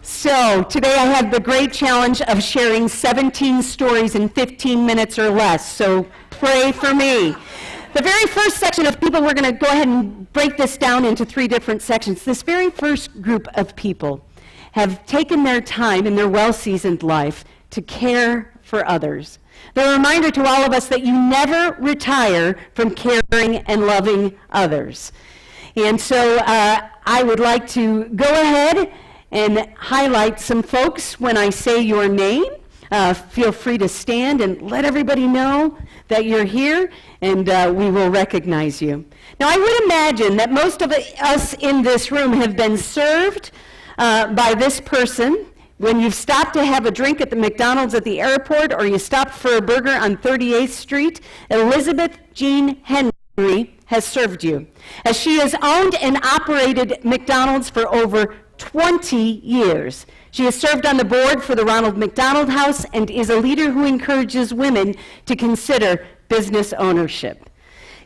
So today I have the great challenge of sharing 17 stories in 15 minutes or less, so pray for me. The very first section of people, we're going to go ahead and break this down into 3 different sections. This very first group of people have taken their time in their well-seasoned life to care for others. They're a reminder to all of us that you never retire from caring and loving others. And so I would like to go ahead and highlight some folks when I say your name. Feel free to stand and let everybody know that you're here, and we will recognize you. Now, I would imagine that most of us in this room have been served by this person when you've stopped to have a drink at the McDonald's at the airport, or you stopped for a burger on 38th Street. Elizabeth Jean Henry has served you, as she has owned and operated McDonald's for over 20 years. She has served on the board for the Ronald McDonald House and is a leader who encourages women to consider business ownership.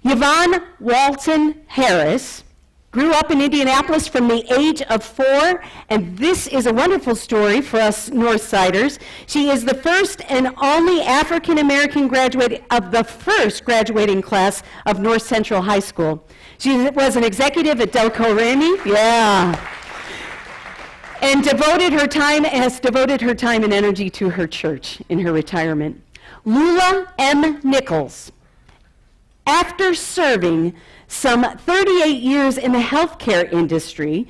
Yvonne Walton Harris grew up in Indianapolis from the age of 4, and this is a wonderful story for us Northsiders. She is the first and only African-American graduate of the first graduating class of North Central High School. She was an executive at Delco Remy, and has devoted her time and energy to her church in her retirement. Lula M. Nichols, after serving some 38 years in the healthcare industry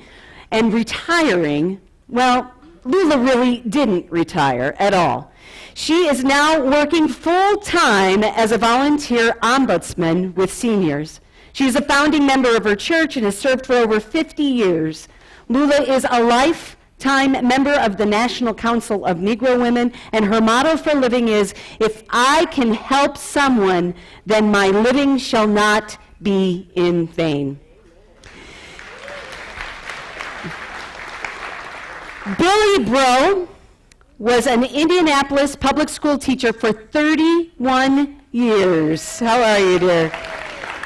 and retiring, well, Lula really didn't retire at all. She is now working full-time as a volunteer ombudsman with seniors. She is a founding member of her church and has served for over 50 years. Lula is a lifetime member of the National Council of Negro Women, and her motto for living is, "If I can help someone, then my living shall not be in vain." Billy Bro was an Indianapolis public school teacher for 31 years. How are you, dear?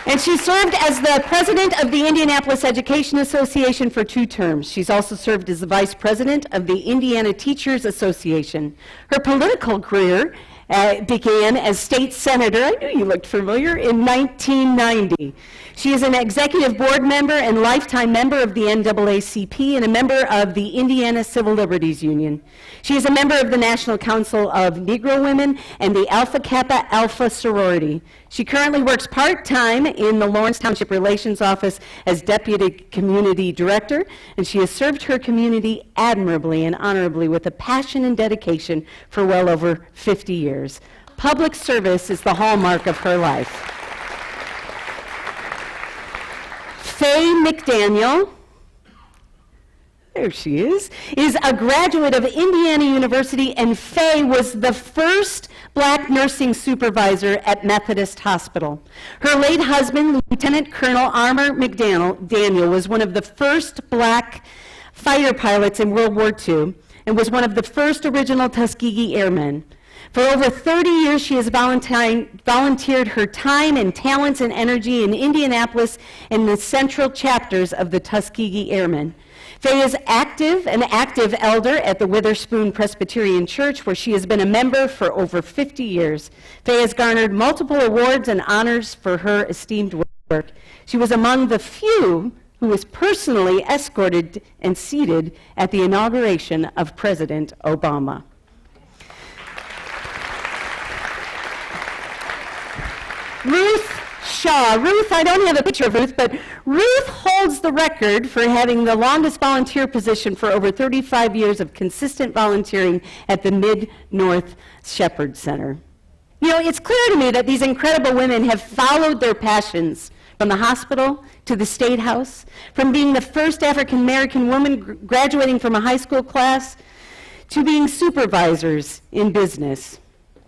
And she served as the president of the Indianapolis Education Association for 2 terms. She's also served as the vice president of the Indiana Teachers Association. Her political career began as state senator, I knew you looked familiar, in 1990. She is an executive board member and lifetime member of the NAACP and a member of the Indiana Civil Liberties Union. She is a member of the National Council of Negro Women and the Alpha Kappa Alpha sorority. She currently works part-time in the Lawrence Township Relations Office as Deputy Community Director, and she has served her community admirably and honorably with a passion and dedication for well over 50 years. Public service is the hallmark of her life. Faye McDaniel, there she is a graduate of Indiana University, and Faye was the first black nursing supervisor at Methodist Hospital. Her late husband, Lieutenant Colonel Armour McDaniel, was one of the first black fighter pilots in World War II and was one of the first original Tuskegee Airmen. For over 30 years, she has volunteered her time and talents and energy in Indianapolis and the central chapters of the Tuskegee Airmen. Faye is an active elder at the Witherspoon Presbyterian Church, where she has been a member for over 50 years. Faye has garnered multiple awards and honors for her esteemed work. She was among the few who was personally escorted and seated at the inauguration of President Obama. Ruth Shaw. Ruth, I don't have a picture of Ruth, but Ruth holds the record for having the longest volunteer position for over 35 years of consistent volunteering at the Mid-North Shepherd Center. You know, it's clear to me that these incredible women have followed their passions from the hospital to the State House, from being the first African-American woman graduating from a high school class to being supervisors in business.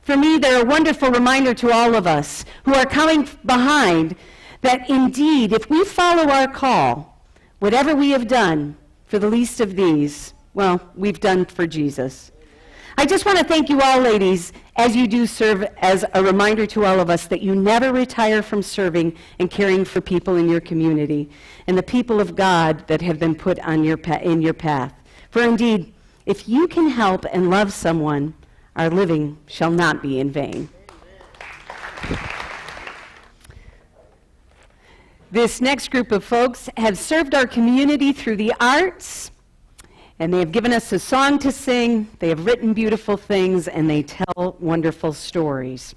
For me, they're a wonderful reminder to all of us who are coming behind that indeed, if we follow our call, whatever we have done for the least of these, well, we've done for Jesus. I just want to thank you all, ladies, as you do serve as a reminder to all of us that you never retire from serving and caring for people in your community and the people of God that have been put on in your path. For indeed, If you can help and love someone, our living shall not be in vain. This next group of folks have served our community through the arts, and they have given us a song to sing, they have written beautiful things, and they tell wonderful stories.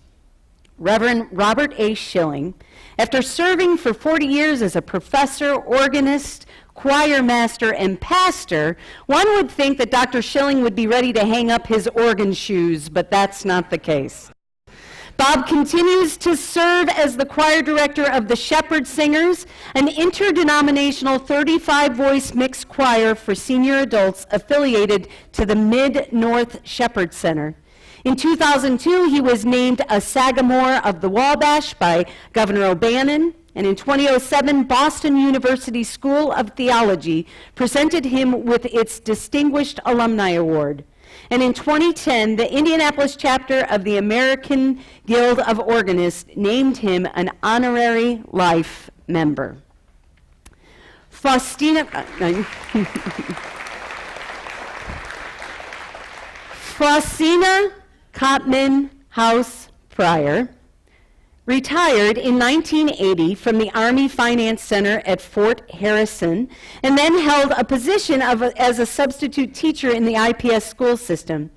Reverend Robert A. Schilling, after serving for 40 years as a professor, organist, choir master, and pastor, one would think that Dr. Schilling would be ready to hang up his organ shoes, but that's not the case. Bob continues to serve as the choir director of the Shepherd Singers, an interdenominational 35-voice mixed choir for senior adults affiliated to the Mid-North Shepherd Center. In 2002, he was named a Sagamore of the Wabash by Governor O'Bannon, and in 2007, Boston University School of Theology presented him with its Distinguished Alumni Award. And in 2010, the Indianapolis chapter of the American Guild of Organists named him an honorary life member. Faustina Cotman House Pryor retired in 1980 from the Army Finance Center at Fort Harrison, and then held a position as a substitute teacher in the IPS school system.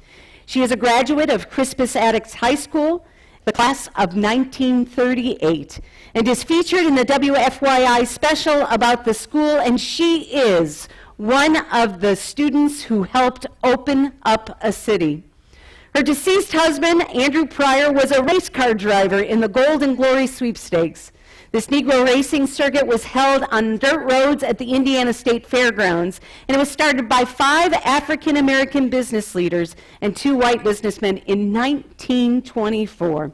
She is a graduate of Crispus Attucks High School, the class of 1938, and is featured in the WFYI special about the school, and she is one of the students who helped open up a city. Her deceased husband, Andrew Pryor, was a race car driver in the Golden Glory Sweepstakes. This Negro racing circuit was held on dirt roads at the Indiana State Fairgrounds, and it was started by 5 African-American business leaders and 2 white businessmen in 1924.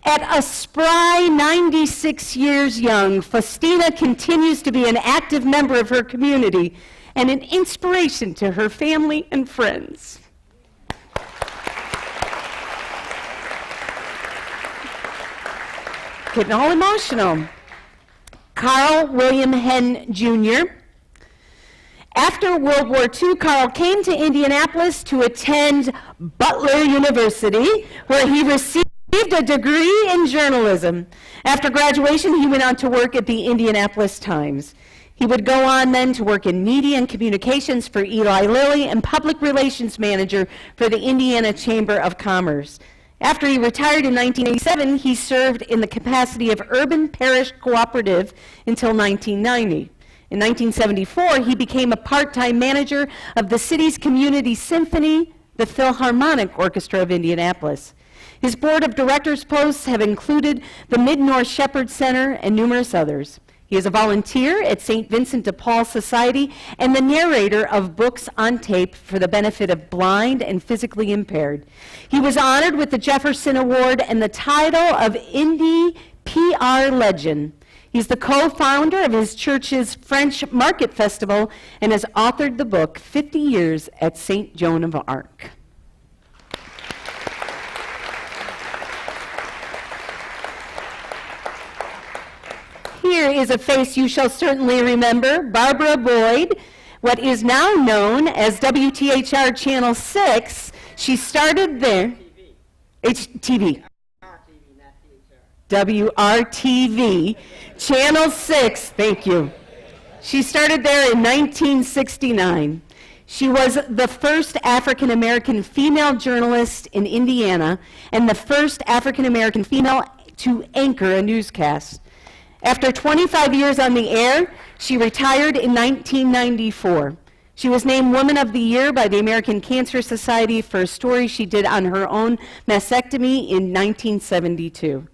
At a spry 96 years young, Faustina continues to be an active member of her community and an inspiration to her family and friends. Getting all emotional. Carl William Henn Jr. After World War II, Carl came to Indianapolis to attend Butler University, where he received a degree in journalism. After graduation, he went on to work at the Indianapolis Times. He would go on then to work in media and communications for Eli Lilly and public relations manager for the Indiana Chamber of Commerce. After he retired in 1987, he served in the capacity of Urban Parish Cooperative until 1990. In 1974, he became a part-time manager of the city's community symphony, the Philharmonic Orchestra of Indianapolis. His board of directors posts have included the Mid-North Shepherd Center and numerous others. He is a volunteer at St. Vincent de Paul Society and the narrator of books on tape for the benefit of blind and physically impaired. He was honored with the Jefferson Award and the title of Indy PR Legend. He's the co-founder of his church's French Market Festival and has authored the book 50 Years at St. Joan of Arc. Here is a face you shall certainly remember, Barbara Boyd, what is now known as WTHR Channel 6. She started there. HTV. WRTV. Channel 6, thank you. She started there in 1969. She was the first African-American female journalist in Indiana and the first African-American female to anchor a newscast. After 25 years on the air, she retired in 1994. She was named Woman of the Year by the American Cancer Society for a story she did on her own mastectomy in 1972.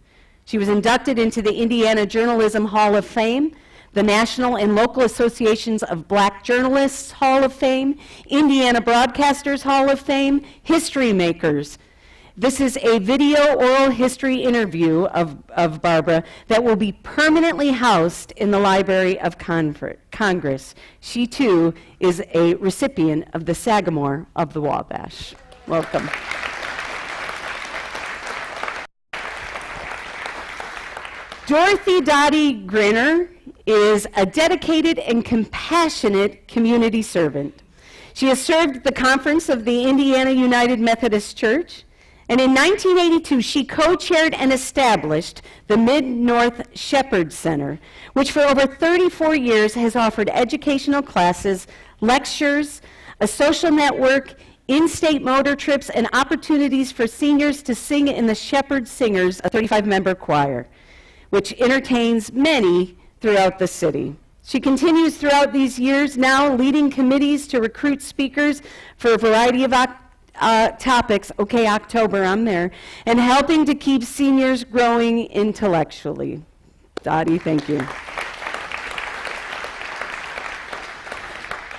She was inducted into the Indiana Journalism Hall of Fame, the National and Local Associations of Black Journalists Hall of Fame, Indiana Broadcasters Hall of Fame, History Makers. This is a video oral history interview of Barbara that will be permanently housed in the Library of Congress. She, too, is a recipient of the Sagamore of the Wabash. Welcome. Dorothy Dottie Grinner is a dedicated and compassionate community servant. She has served at the conference of the Indiana United Methodist Church, and in 1982, she co-chaired and established the Mid-North Shepherd Center, which for over 34 years has offered educational classes, lectures, a social network, in-state motor trips, and opportunities for seniors to sing in the Shepherd Singers, a 35-member choir, which entertains many throughout the city. She continues throughout these years now leading committees to recruit speakers for a variety of topics, okay, October, I'm there, and helping to keep seniors growing intellectually. Dottie, thank you.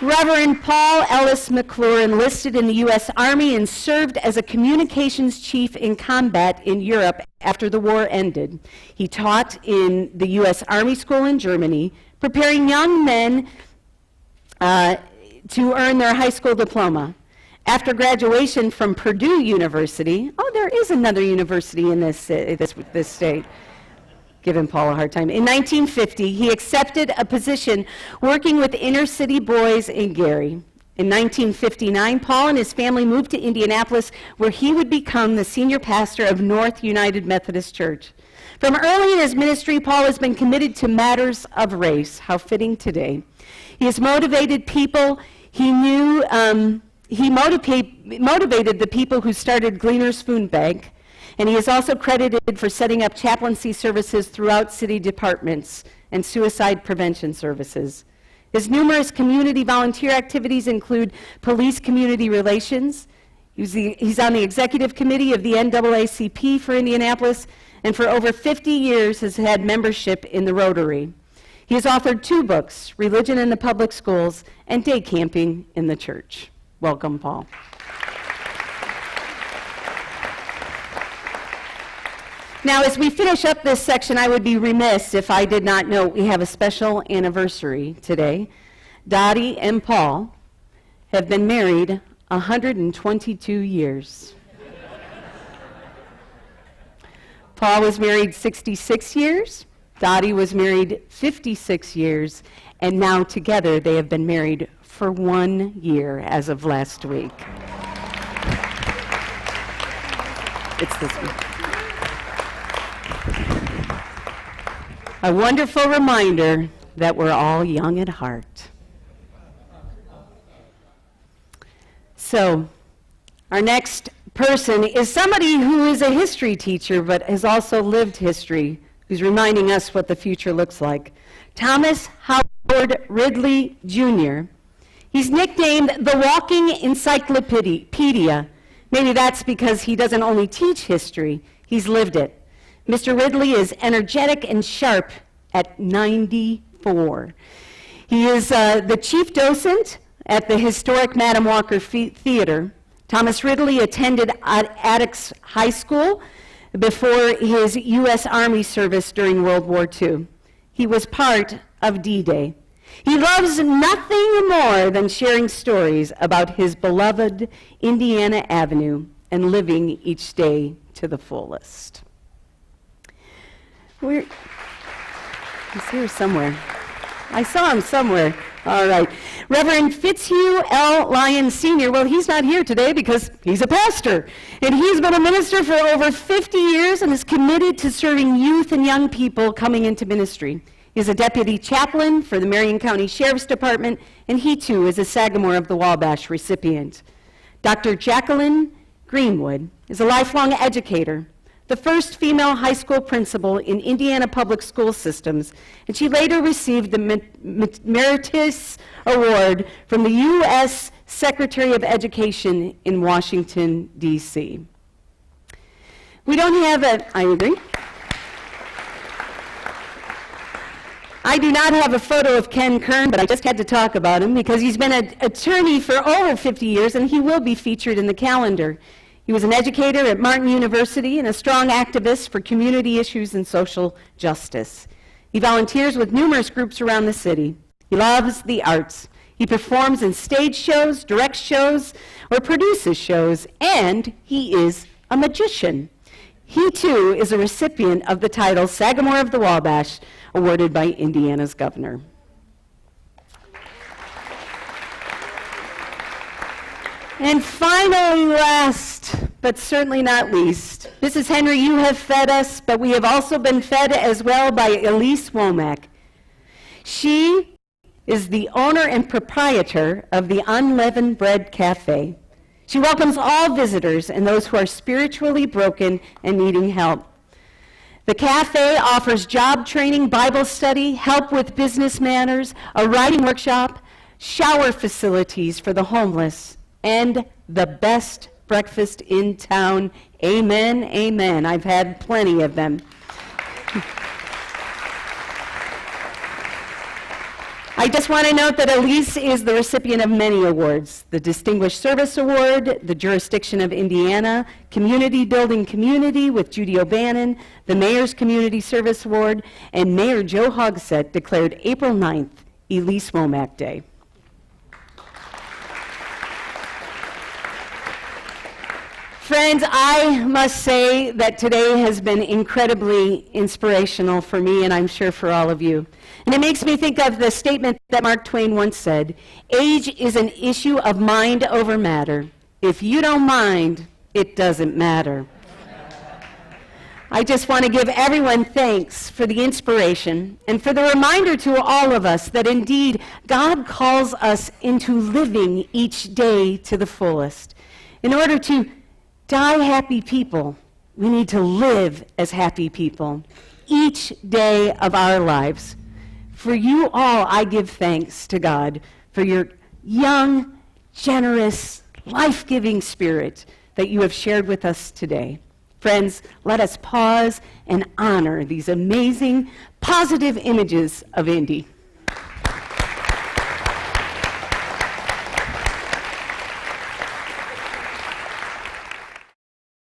Reverend Paul Ellis McClure enlisted in the U.S. Army and served as a communications chief in combat in Europe after the war ended. He taught in the U.S. Army School in Germany, preparing young men to earn their high school diploma. After graduation from Purdue University, there is another university in this state, giving Paul a hard time. In 1950, he accepted a position working with inner city boys in Gary. In 1959, Paul and his family moved to Indianapolis, where he would become the senior pastor of North United Methodist Church. From early in his ministry, Paul has been committed to matters of race. How fitting today. He has motivated people he knew. He motivated the people who started Gleaner's Food Bank, and he is also credited for setting up chaplaincy services throughout city departments and suicide prevention services. His numerous community volunteer activities include police community relations. He's on the executive committee of the NAACP for Indianapolis, and for over 50 years has had membership in the Rotary. He has authored 2 books, Religion in the Public Schools and Day Camping in the Church. Welcome, Paul. Now, as we finish up this section, I would be remiss if I did not note we have a special anniversary today. Dottie and Paul have been married 122 years. Paul was married 66 years, Dottie was married 56 years, and now together they have been married for 1 year as of last week. It's this week. A wonderful reminder that we're all young at heart. So, our next person is somebody who is a history teacher but has also lived history, who's reminding us what the future looks like. Thomas Howard Ridley, Jr. He's nicknamed the Walking Encyclopedia. Maybe that's because he doesn't only teach history, he's lived it. Mr. Ridley is energetic and sharp at 94. He is the chief docent at the historic Madam Walker Theater. Thomas Ridley attended Attucks High School before his U.S. Army service during World War II. He was part of D-Day. He loves nothing more than sharing stories about his beloved Indiana Avenue and living each day to the fullest. He's here somewhere. I saw him somewhere. All right. Reverend Fitzhugh L. Lyons Sr., well, he's not here today because he's a pastor. And he's been a minister for over 50 years and is committed to serving youth and young people coming into ministry. He's a deputy chaplain for the Marion County Sheriff's Department, and he too is a Sagamore of the Wabash recipient. Dr. Jacqueline Greenwood is a lifelong educator, the first female high school principal in Indiana public school systems, and she later received the Meritus Award from the U.S. Secretary of Education in Washington, D.C. We don't have I agree. I do not have a photo of Ken Kern, but I just had to talk about him because he's been an attorney for over 50 years, and he will be featured in the calendar. He was an educator at Martin University and a strong activist for community issues and social justice. He volunteers with numerous groups around the city. He loves the arts. He performs in stage shows, directs shows, or produces shows, and he is a magician. He, too, is a recipient of the title Sagamore of the Wabash, awarded by Indiana's governor. And finally, last, but certainly not least, Mrs. Henry, you have fed us, but we have also been fed as well by Elise Womack. She is the owner and proprietor of the Unleavened Bread Cafe. She welcomes all visitors and those who are spiritually broken and needing help. The cafe offers job training, Bible study, help with business manners, a writing workshop, shower facilities for the homeless, and the best breakfast in town. Amen, amen. I've had plenty of them. I just want to note that Elise is the recipient of many awards: the Distinguished Service Award, the Jurisdiction of Indiana, Community Building Community with Judy O'Bannon, the Mayor's Community Service Award, and Mayor Joe Hogsett declared April 9th Elise Womack Day. Friends, I must say that today has been incredibly inspirational for me, and I'm sure for all of you. And it makes me think of the statement that Mark Twain once said: age is an issue of mind over matter. If you don't mind, it doesn't matter. I just want to give everyone thanks for the inspiration and for the reminder to all of us that indeed God calls us into living each day to the fullest. In order to die happy people, we need to live as happy people each day of our lives. For you all, I give thanks to God for your young, generous, life-giving spirit that you have shared with us today. Friends, let us pause and honor these amazing, positive images of Indy.